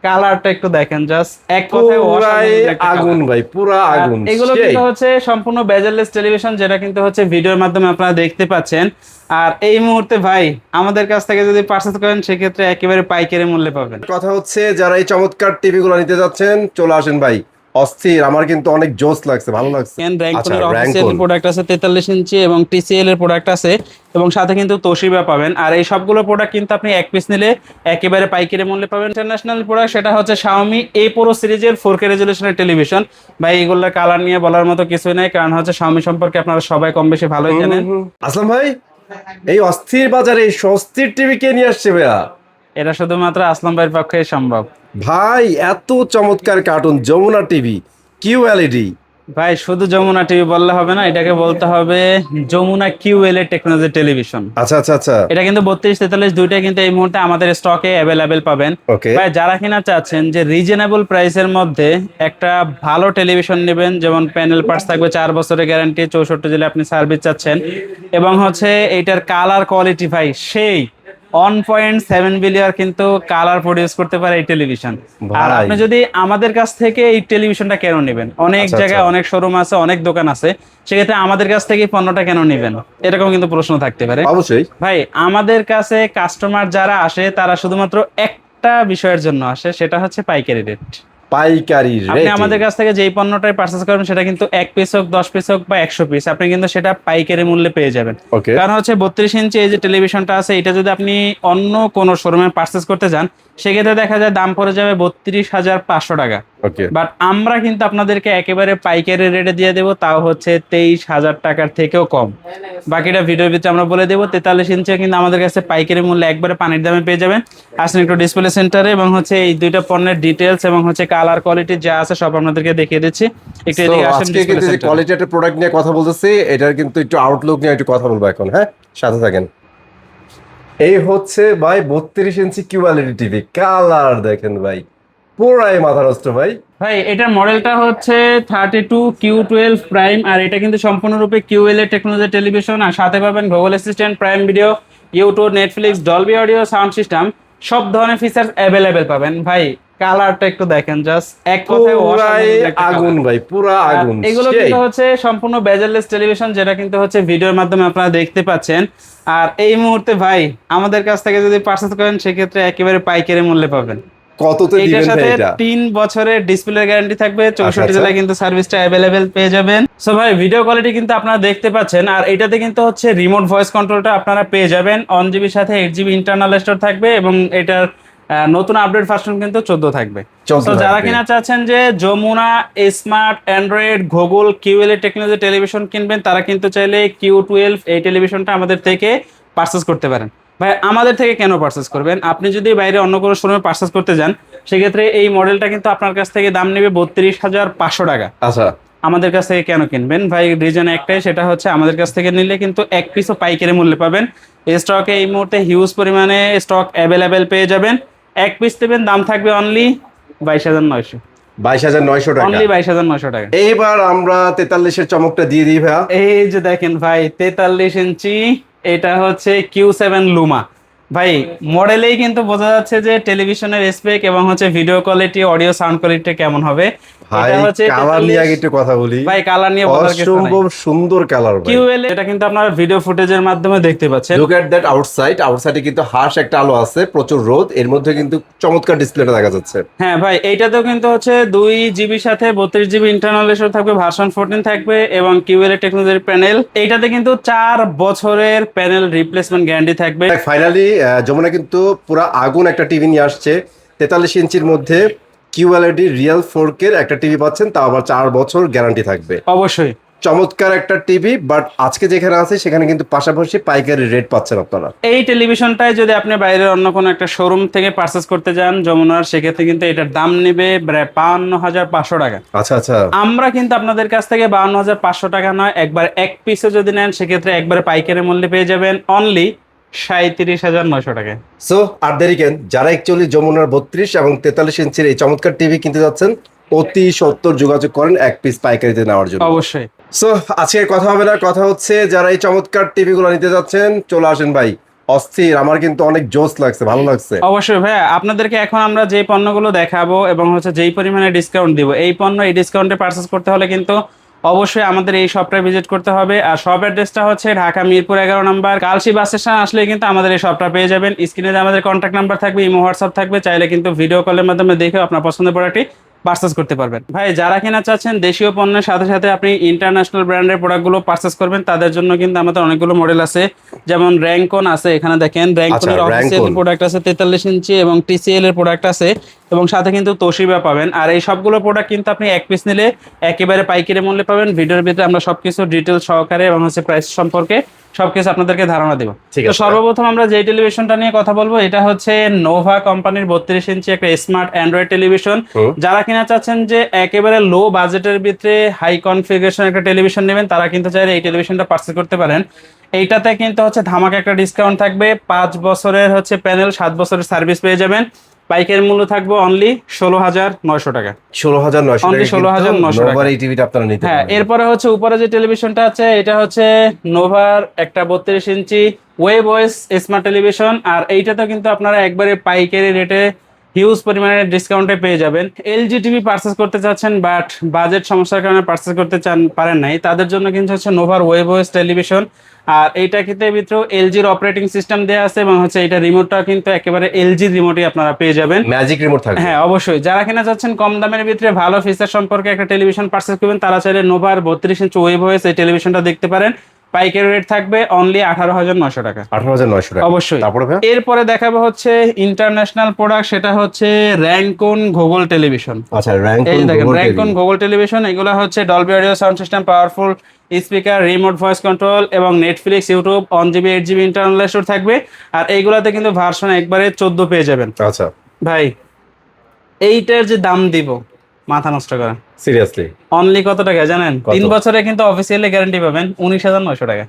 কালারটা একটু দেখেন, জাস্ট এক কথায় অসাধারণ একটা আগুন কালার। ভাই, পুরা আগুন। এগুলো কিন্তু হচ্ছে সম্পূর্ণ বেজেললেস টেলিভিশন, যেটা কিন্তু হচ্ছে ভিডিওর মাধ্যমে আপনারা দেখতে পাচ্ছেন। আর এই মুহূর্তে ভাই আমাদের কাছ থেকে যদি পারচেজ করেন সেক্ষেত্রে একেবারে পাইকারি মূল্যে পাবেন। কথা হচ্ছে যারা এই চমৎকার টিভি গুলো নিতে যাচ্ছেন চলে আসেন ভাই, অস্থির। আমার কিন্তু অনেক জোস লাগছে, ভালো লাগছে। আচ্ছা, র‍্যাংকনের অফিসিয়াল র‍্যাংকন। প্রোডাক্ট আছে 43 ইঞ্চি এবং টিসিএল এর প্রোডাক্ট আছে, এবং সাথে কিন্তু তোশিবা পাবেন। আর এই সবগুলো প্রোডাক্ট কিন্তু আপনি এক পিস নিলে একেবারে পাইকারি মূল্যে পাবেন। ইন্টারন্যাশনাল প্রোডাক্ট, সেটা হচ্ছে Xiaomi A Pro সিরিজের 4K রেজোলিউশনের টেলিভিশন। ভাই এগুলোর কালার নিয়ে বলার মতো কিছুই নাই, কারণ হচ্ছে Xiaomi সম্পর্কে আপনারা সবাই কম বেশি ভালোই জানেন। আসলাম ভাই, এই অস্থির বাজারে এই সস্তির টিভি কে নিয়ে আসছে ভাইয়া? এটা শুধুমাত্র আসলাম ভাইয়ের পক্ষে সম্ভব। ভাই এত চমৎকার কার্টুন, যমুনা টিভি, QLED। ভাই শুধু যমুনা টিভি বললে হবে না, এটাকে বলতে হবে যমুনা QLED টেকনোলজি টেলিভিশন। আচ্ছা আচ্ছা আচ্ছা, এটা কিন্তু 32-43 দুইটাই কিন্তু এই মুহূর্তে আমাদের স্টকে অ্যাভেলেবেল পাবেন। ওকে। ভাই যারা কিনা চাচ্ছেন যে রিজনেবল প্রাইসের মধ্যে একটা ভালো টেলিভিশন নেবেন, যেমন প্যানেল পার্টস থাকবে 4 বছরের গ্যারান্টি, 64 জেলা আপনি সার্ভিস চাচ্ছেন, এবং হচ্ছে এইটার কালার কোয়ালিটি ভাই সেই 1.7 বিলিয়ন কিন্তু কালার প্রডিউস করতে পারে এই টেলিভিশন। আর ভাই। আপনি যদি আমাদের কাছ থেকে এই টেলিভিশনটা কেন নেবেন, অনেক আচ্ছা, জায়গায় আচ্ছা। অনেক শোরুম আছে, অনেক দোকান আছে, সেক্ষেত্রে আমাদের কাছ থেকে এই পণ্যটা কেন নেবেন, এরকম কিন্তু প্রশ্ন থাকতে পারে। অবশ্যই। ভাই আমাদের কাছে কাস্টমার যারা আসে তারা শুধুমাত্র একটা বিষয়ের জন্য আসে, সেটা হচ্ছে পাইকারি রেট। পাইকারি আপনি রেট। আমাদের কাছ থেকে যেই পণ্যটাই পারচেজ করবেন, সেটা কিন্তু 1 পিস হোক, 10 পিস হোক বা 100 পিস, আপনি কিন্তু সেটা পাইকারি মূল্যে পেয়ে যাবেন। ওকে। কারণ হচ্ছে 32 ইঞ্চি এই যে টেলিভিশনটা আছে, এটা যদি আপনি অন্য কোনো শোরুমে পারচেজ করতে যান, সেক্ষেত্রে দেখা যায় দাম পড়ে যাবে 32,500 টাকা। ওকে। বাট আমরা কিন্তু আপনাদেরকে একেবারে পাইকারি রেটে দিয়ে দেবো, তাও হচ্ছে 23,000 টাকার থেকেও কম। বাকিটা ভিডিওর ভিতরে আমরা বলে দেবো। 43 ইঞ্চি কিন্তু আমাদের কাছে পাইকারি মূল্যে একবারে পানির দামে পেয়ে যাবেন। আসেন একটু ডিসপ্লে সেন্টারে, এবং হচ্ছে এই দুইটা পণ্যের ডিটেলস এবং হচ্ছে কালার কোয়ালিটি যা আছে সব আপনাদেরকে দেখিয়ে দিচ্ছি। একটু তো এদিকে আসেন আজকে ডিসপ্লে কিন্তু যে সেন্টারে। কোয়ালিটি একটা প্রোডাক্ট নিয়ে কথা বলতেছি, এটার কিন্তু একটু আউটলুক নিয়ে একটু কথা বলবো এখন। হ্যাঁ, সাথে থাকেন। এই হচ্ছে ভাই 32 ইঞ্চি QLED টিভি, কালার দেখেন ভাই, পুরাই মাথা নষ্ট ভাই। ভাই এটার মডেলটা হচ্ছে 32Q12 প্রাইম, আর এটা কিন্তু সম্পূর্ণরূপে QLED টেকনোলজি টেলিভিশন। আর সাথে পাবেন Google assistant, prime video, YouTube, Netflix, Dolby audio, sound system, সব ধরনের ফিচার অ্যাভেলেবেল পাবেন। ভাই কালারটা একটু দেখেন, জাস্ট এক কথায় পুরাই অসাধারণ একটা আগুন কালার। ভাই, পুরা আর আগুন। এগুলো সেই। কিন্তু হচ্ছে সম্পূর্ণ বেজেললেস টেলিভিশন, যেটা কিন্তু হচ্ছে ভিডিওর মাধ্যমে আপনারা দেখতে পাচ্ছেন। আর এই মুহূর্তে ভাই আমাদের কাছ থেকে যদি পারচেজ করেন সেক্ষেত্রে একেবারে পাইকারি মূল্যে পাবেন। কততে এইটার দিবেন ভাই সাথে এটা? 3 বছরের ডিসপ্লে গ্যারান্টি থাকবে, 64 আচ্ছা। জেলায় কিন্তু সার্ভিসটা অ্যাভেলেবেল পেয়ে যাবেন। সো ভাই ভিডিও কোয়ালিটি কিন্তু আপনারা দেখতে পাচ্ছেন। আর এটাতে কিন্তু হচ্ছে রিমোট ভয়েস কন্ট্রোলটা আপনারা পেয়ে যাবেন। 1 GB সাথে 8 GB ইন্টারনাল স্টোর থাকবে, এবং এটার নতুন আপডেট ভার্সন কিন্তু 14 থাকবে। 14 তো যারা থাকবে। কিনা চাচ্ছেন যে Jamuna smart Android Google QLED technology television কিনবেন, তারা কিন্তু চাইলে Q12 এই টেলিভিশনটা আমাদের থেকে পারচেজ করতে পারেন। ভাই আমাদের থেকে কেন পারচেজ করবেন? আপনি যদি বাইরে অন্য কোনো শোরুমে পারচেজ করতে যান, সেক্ষেত্রে এই মডেলটা কিন্তু আপনার কাছ থেকে দাম নেবে 32,500 টাকা। আচ্ছা। আমাদের কাছ থেকে কেন কিনবেন? ভাই রিজন একটাই, সেটা হচ্ছে আমাদের কাছ থেকে নিলে কিন্তু এক পিসও পাইকারি মূল্যে পাবেন। স্টকে এই মুহূর্তে হিউজ পরিমাণে স্টক অ্যাভেলেবেল পেয়ে যাবেন। এক পিস নেবেন, দাম থাকবে অনলি 22,900। 22,900 টাকা। অনলি 22,900 টাকা। এইবার আমরা 43 এর চমকটা দিয়ে দিই ভাইয়া। এই যে দেখেন ভাই 43 ইঞ্চি, এটা হচ্ছে Q7 লুমা। ভাই মডেলেই কিন্তু বোঝা যাচ্ছে যে টেলিভিশনের স্পেক এবং হচ্ছে video quality, audio sound quality কেমন হবে। ভাই এটা হচ্ছে কালার 43 নিয়ে আগে একটু কথা বলি। ভাই কালার নিয়ে বলার কিছু নাই। অসম্ভব সুন্দর কালার ভাই। QL এটা কিন্তু আপনারা ভিডিও ফুটেজের মাধ্যমে দেখতে পাচ্ছেন। Look at that outside. আউটসাইডে কিন্তু হার্শ একটা আলো আছে, প্রচুর রোদ, এর মধ্যে কিন্তু চমৎকার ডিসপ্লেটা দেখা যাচ্ছে। হ্যাঁ ভাই এইটাতেও কিন্তু হচ্ছে 2 GB সাথে 32 GB ইন্টারনাল স্টোরেজ থাকবে, ভার্সন 14 থাকবে, এবং QLED টেকনোলজির প্যানেল। এইটাতে কিন্তু 4 বছরের প্যানেল রিপ্লেসমেন্ট গ্যারান্টি থাকবে। ফাইনালি যমুনা কিন্তু পুরো আগুন একটা টিভি নিয়ে আসছে। 43 ইঞ্চির মধ্যে QLED রিয়েল 4K একটা টিভি পাচ্ছেন, তাও আবার 4 বছর গ্যারান্টি থাকবে। অবশ্যই চমৎকার একটা টিভি। বাট আজকে যেখানে আছে সেখানে কিন্তু পাশাপাশি পাইকারি রেট পাচ্ছেন আপনারা। এই টেলিভিশনটাই যদি আপনি বাইরের অন্য কোনো একটা শোরুম থেকে পারচেজ করতে যান যমুনার, সেক্ষেত্রে কিন্তু এটার দাম নেবে প্রায় 52,500 টাকা। আচ্ছা আচ্ছা। আমরা কিন্তু আপনাদের কাছ থেকে 52,500 টাকা নয়, একবার এক পিসে যদি নেন সেক্ষেত্রে একবারে পাইকারি মূল্যে পেয়ে যাবেন অনলি 37,900 টাকায়। সো আর দেরি কেন, যারা অ্যাকচুয়ালি যমুনার 32 এবং 43 ইঞ্চির এই চমৎকার টিভি কিনতে যাচ্ছেন, অতি সত্তর যোগাযোগ করেন এক পিস পাইকারিতে নেওয়ার জন্য। অবশ্যই। সো আজকে কথা হবে না, কথা হচ্ছে যারা এই চমৎকার টিভি গুলো নিতে যাচ্ছেন চলে আসেন ভাই, অস্থির, আমার কিন্তু অনেক জোস লাগছে, ভালো লাগছে। অবশ্যই ভাইয়া, আপনাদেরকে এখন আমরা যে পণ্যগুলো দেখাবো এবং হচ্ছে যেই পরিমাণে ডিসকাউন্ট দিব, এই পণ্য এই ডিসকাউন্টে পারচেস করতে হলে কিন্তু অবশ্যই আমাদের এই শপটা ভিজিট করতে হবে। আর শপ অ্যাড্রেসটা হচ্ছে ঢাকা মিরপুর 11 নম্বর কালশী বাস স্টেশন আসলে কিন্তু আমাদের এই শপটা পেয়ে যাবেন। স্ক্রিনে আমাদের কন্ট্যাক্ট নাম্বার থাকবে, ইমো হোয়াটসঅ্যাপ থাকবে, চাইলে কিন্তু ভিডিও কলের মাধ্যমে দেখে আপনার পছন্দের প্রোডাক্টটি পারচেস করতে পারবেন। ভাই যারা কিনা চাচ্ছেন দেশীয় পণ্যের সাথে সাথে আপনি ইন্টারন্যাশনাল ব্র্যান্ডের প্রোডাক্টগুলো পারচেস করবেন, তাদের জন্য কিন্তু আমাদের অনেকগুলো মডেল আছে। যেমন র্যাঙ্কন আছে, এখানে দেখেন র্যাঙ্কনের অফিসিয়াল Rankon। প্রোডাক্ট আছে 43 ইঞ্চি এবং টিসিএল এর প্রোডাক্ট আছে, এবং সাথে কিন্তু তোশিবা পাবেন। আর এই সবগুলো প্রোডাক্ট কিন্তু আপনি এক পিস নিলে একেবারে পাইকারি মূল্যে পাবেন। ভিডিওর ভিতরে আমরা সবকিছু ডিটেল সহকারে এবং হচ্ছে প্রাইস সম্পর্কে সবকিছু আপনাদেরকে ধারণা দেব। ঠিক তো আছে। সর্বপ্রথম আমরা যে টেলিভিশনটা নিয়ে কথা বলবো, এটা হচ্ছে নোভা কোম্পানির 32 ইঞ্চি একটা স্মার্ট অ্যান্ড্রয়েড টেলিভিশন। যারা কিনা চাচ্ছেন যে একেবারে লো বাজেটের ভিতরে হাই কনফিগারেশন একটা টেলিভিশন নেবেন, তারা কিন্তু চাইলে এই টেলিভিশনটা পারচেজ করতে পারেন। এইটাতে কিন্তু হচ্ছে ধামাকা একটা ডিসকাউন্ট থাকবে, 5 বছরের হচ্ছে প্যানেল, 7 বছরের সার্ভিস পেয়ে যাবেন। পাইকারি মূল্য থাকবে অনলি 16,900 টাকা। 16,900 Only 16,900 টাকা। নোভার এই টিভিটা আপনারা নিতে হ্যাঁ, পারেন। এরপরে হচ্ছে উপরে যে টেলিভিশনটা আছে, এটা হচ্ছে নোভার একটা 32 ইঞ্চি ওয়েব ওএস স্মার্ট টেলিভিশন। আর এইটাতে কিন্তু আপনারা একবারে পাইকারি রেটে হিউজ পরিমাণে ডিসকাউন্টে পেয়ে যাবেন। এলজি টিভি পারচেস করতে চাচ্ছেন বাট বাজেট সমস্যার কারণে পারচেস করতে পারেন নাই, তাদের জন্য কিন্তু হচ্ছে নোভার ওয়েব ওএস টেলিভিশন। আর এইটা কিন্তু ভিতরেও এলজির অপারেটিং সিস্টেম দেওয়া আছে, এবং হচ্ছে এটা রিমোটটা কিন্তু একেবারে এলজি রিমোটই আপনারা পেয়ে যাবেন। ম্যাজিক রিমোট থাকবে। হ্যাঁ অবশ্যই, যারা কিনা চাচ্ছেন কম দামের ভিতরে ভালো ফিচার সম্পর্কে একটা টেলিভিশন পারচেস করবেন, তারা চাইলে নোভার 32 ইঞ্চি ওয়েব ওএস এই টেলিভিশনটা দেখতে পারেন। পাইকারি রেট থাকবে অনলি 18,900 টাকা। 18,900 টাকা। অবশ্যই। তারপরে ভাই এরপরে দেখাবো হচ্ছে ইন্টারন্যাশনাল প্রোডাক্ট, সেটা হচ্ছে র্যাঙ্কন গুগল টেলিভিশন। আচ্ছা, এই র্যাঙ্কন দেখেন র্যাঙ্কন গুগল টেলিভিশন, এগুলো হচ্ছে Dolby audio sound system, powerful speaker, remote voice control এবং Netflix, YouTube, 1 GB 8 GB internal store থাকবে। আর এইগুলাতে কিন্তু ভার্সন একবারে 14 পেয়ে যাবেন। আচ্ছা, ভাই এইটার যে দাম দিব মাথা নষ্ট করা, সিরিয়াসলি অনলি কত টাকা জানেন? কত? 3 বছরে কিন্তু অফিসিয়ালি গ্যারান্টি পাবেন 19,900 টাকা।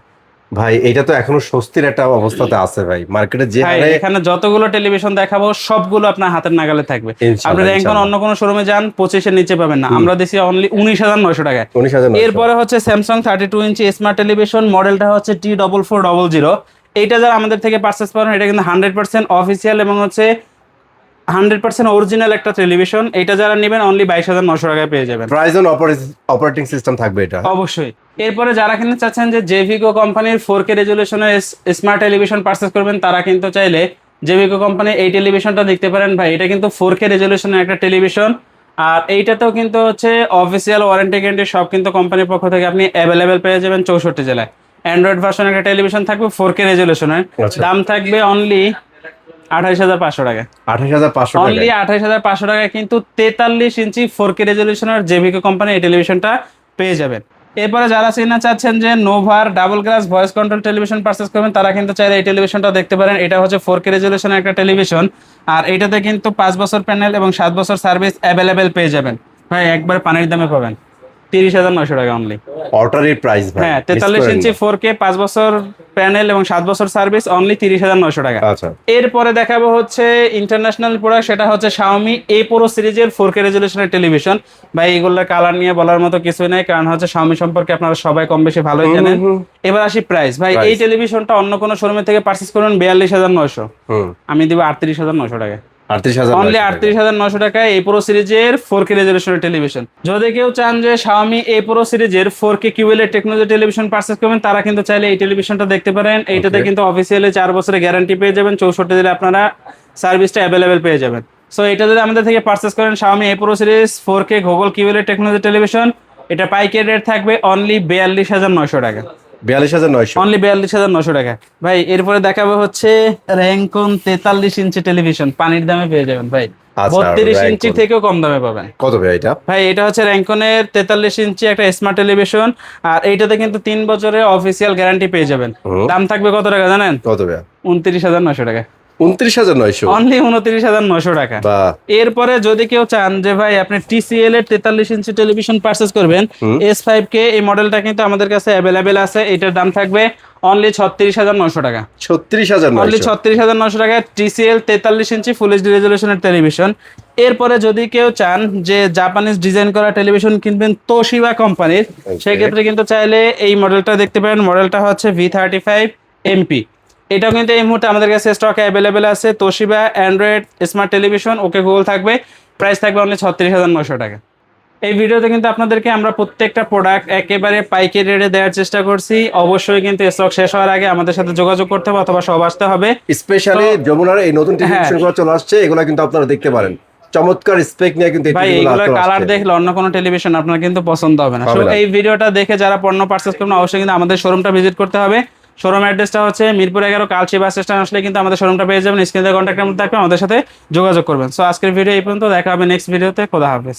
ভাই এটা তো এখনো স্বস্তির একটা অবস্থাতে আছে ভাই, মার্কেটে যে ভাই হারে এখানে যতগুলো টেলিভিশন দেখাবো সবগুলো আপনার হাতের নাগালে থাকবে। ইনশাআল্লাহ, আপনি র্যাঙ্কন ইনশাআল্লাহ। অন্য কোনো শোরুমে যান 25 এর নিচে পাবেন না, আমরা দিছি অনলি 19,900 টাকায়। 19,900। এরপরে হচ্ছে স্যামসাং 32 ইঞ্চি স্মার্ট টেলিভিশন, মডেলটা হচ্ছে T4400। এইটা যারা আমাদের থেকে পারচেস করেন, এটা কিন্তু 100% অফিসিয়াল এবং হচ্ছে 100% অরিজিনাল একটা টেলিভিশন। এটা যারা নেবেন অনলি 22,900 টাকায় পেয়ে যাবেন। প্রাইজন অপারেটিং সিস্টেম থাকবে এটা। অবশ্যই। এরপরে যারা কিনতে চাচ্ছেন যে জেভিকো কোম্পানির 4K রেজুলেশনের স্মার্ট টেলিভিশন পারচেস করবেন, তারা কিন্তু চাইলে জেভিকো কোম্পানির এই টেলিভিশনটা দেখতে পারেন। ভাই এটা কিন্তু 4K রেজুলেশনের একটা টেলিভিশন, আর এইটাতেও কিন্তু হচ্ছে অফিসিয়াল ওয়ারেন্টি গ্যারান্টি সব কিন্তু কোম্পানির পক্ষ থেকে আপনি অ্যাভেলেবেল পেয়ে যাবেন 64 জেলায়। অ্যান্ড্রয়েড ভার্সনের একটা টেলিভিশন থাকবে 4K রেজুলেশনের, আচ্ছা। দাম থাকবে অনলি 28,500 টাকা। 28,500 অনলি টাকা। 28,500 টাকায় কিন্তু 43 ইঞ্চি 4K রেজলিউশনের জেভিকো কোম্পানি এই টেলিভিশনটা পেয়ে যাবেন। এরপরে যারা চেনা চাচ্ছেন যে নোভার double glass voice control television purchase করবেন, তারা কিন্তু চাইলে এই টেলিভিশনটা দেখতে পারেন। এটা হচ্ছে 4K রেজলিউশনের একটা টেলিভিশন, আর এটাতে কিন্তু 5 বছর প্যানেল এবং 7 বছর সার্ভিস অ্যাভেলেবেল পেয়ে যাবেন। ভাই একবার পানির দামে পাবেন 30,900 টাকা অনলি। অর্ডারের প্রাইস ভাই। হ্যাঁ, miss 43 করেন ইঞ্চি না। 4K 5 বছর প্যানেল এবং 7 বছর সার্ভিস অনলি 30,900 টাকা। আচ্ছা, এরপরে দেখাবো হচ্ছে ইন্টারন্যাশনাল প্রোডাক্ট, সেটা হচ্ছে Xiaomi A Pro সিরিজের 4K রেজলিউশনের টেলিভিশন। ভাই এগুলোর কালার নিয়ে বলার মতো কিছুই নাই, কারণ হচ্ছে Xiaomi সম্পর্কে আপনারা সবাই কম বেশি ভালোই জানেন। এবার আসি প্রাইস। ভাই এই Price। টেলিভিশনটা অন্য কোনো শোরুমে থেকে পারচেজ করুন 42,900, আমি দিব 38,900 টাকা। 38,000 অনলি 38,900 টাকায় A Pro সিরিজের 4K রেজলিউশনের টেলিভিশন। যদি কেউ চান যে Xiaomi A Pro সিরিজের 4K QLED technology television purchase করবেন, তারা কিন্তু চাইলে এই টেলিভিশনটা দেখতে পারেন। এইটাতে Okay। কিন্তু অফিসিয়ালি 4 বছরের গ্যারান্টি পেয়ে যাবেন, 64 দিলে আপনারা সার্ভিসটা অ্যাভেলেবেল পেয়ে যাবেন। সো এটা যদি আমাদের থেকে পারচেজ করেন Xiaomi A Pro series 4K Google QLED technology television, এটা পাইকারি রেট থাকবে অনলি 42,900 টাকা। 42,900। অনলি 42,900 টাকা। ভাই এরপরে দেখাবো হচ্ছে র্যাঙ্কন 43 ইঞ্চি টেলিভিশন, পানির দামে পেয়ে যাবেন ভাই। আচ্ছা, 32 ইঞ্চি Rankon। থেকেও কম দামে পাবেন। কত ভাই এটা? ভাই এটা হচ্ছে র্যাঙ্কনের 43 ইঞ্চি একটা স্মার্ট টেলিভিশন, আর এইটাতে কিন্তু 3 বছরের অফিসিয়াল গ্যারান্টি পেয়ে যাবেন। দাম থাকবে কত টাকা জানেন? কত ভাই? 29,900 টাকা। 29,900। অনলি 29,900 টাকা। বাহ। এরপরে যদি কেউ চান যে ভাই আপনি TCL এর 43 ইঞ্চি টেলিভিশন পারচেজ করবেন, S5K এই মডেলটা কিন্তু আমাদের কাছে অ্যাভেলেবেল আছে। এটার দাম থাকবে অনলি 36,900 টাকা। 36,900। অনলি 36,900 টাকায় TCL 43 ইঞ্চি ফুল এইচডি রেজলিউশনের টেলিভিশন। এরপরে যদি কেউ চান যে জাপানিজ ডিজাইন করা টেলিভিশন কিনবেন তোশিবা কোম্পানির, সেই ক্ষেত্রে কিন্তু চাইলে এই মডেলটা দেখতে পারেন। মডেলটা হচ্ছে V35 MP। এটাও কিন্তু এই মুহূর্তে আমাদের কাছে স্টকে অ্যাভেলেবেল আছে। Toshiba Android smart television okay Google থাকবে, প্রাইস থাকবে অনলি 36,900 টাকা। এই ভিডিওতে কিন্তু আপনাদেরকে আমরা প্রত্যেকটা প্রোডাক্ট একেবারে পাইকারি রেটে দেওয়ার চেষ্টা করছি। অবশ্যই কিন্তু স্টক শেষ হওয়ার আগে আমাদের সাথে যোগাযোগ করতে হবে অথবা সব আসতে হবে। স্পেশালি তো- যমুনার এই নতুন হ্যাঁ। টেলিভিশনগুলো চলে আসছে, এগুলো কিন্তু আপনারা দেখতে পারেন। চমৎকার স্পেক নিয়ে কিন্তু এই ভাই টিভিগুলো এইগুলোর চলে কালার আসছে। দেখলে অন্য কোনো টেলিভিশন আপনার কিন্তু পছন্দ হবে না। হবে So, না। এই ভিডিওটা দেখে যারা পণ্য পারচেজ করবেন অবশ্যই কিন্তু আমাদের শোরুমটা ভিজিট করতে হবে। শোরুম অ্যাড্রেসটা হচ্ছে মিরপুর 11 কালচি বাস স্ট্যান্ড আসলে কিন্তু আমাদের শোরুমটা পেয়ে যাবেন। স্ক্রিনে কন্ট্যাক্ট নাম্বার থাকবে, আমাদের সাথে যোগাযোগ করবেন। সো আজকের ভিডিও এই পর্যন্ত, দেখা হবে নেক্সট ভিডিওতে। খোদা হাফেজ।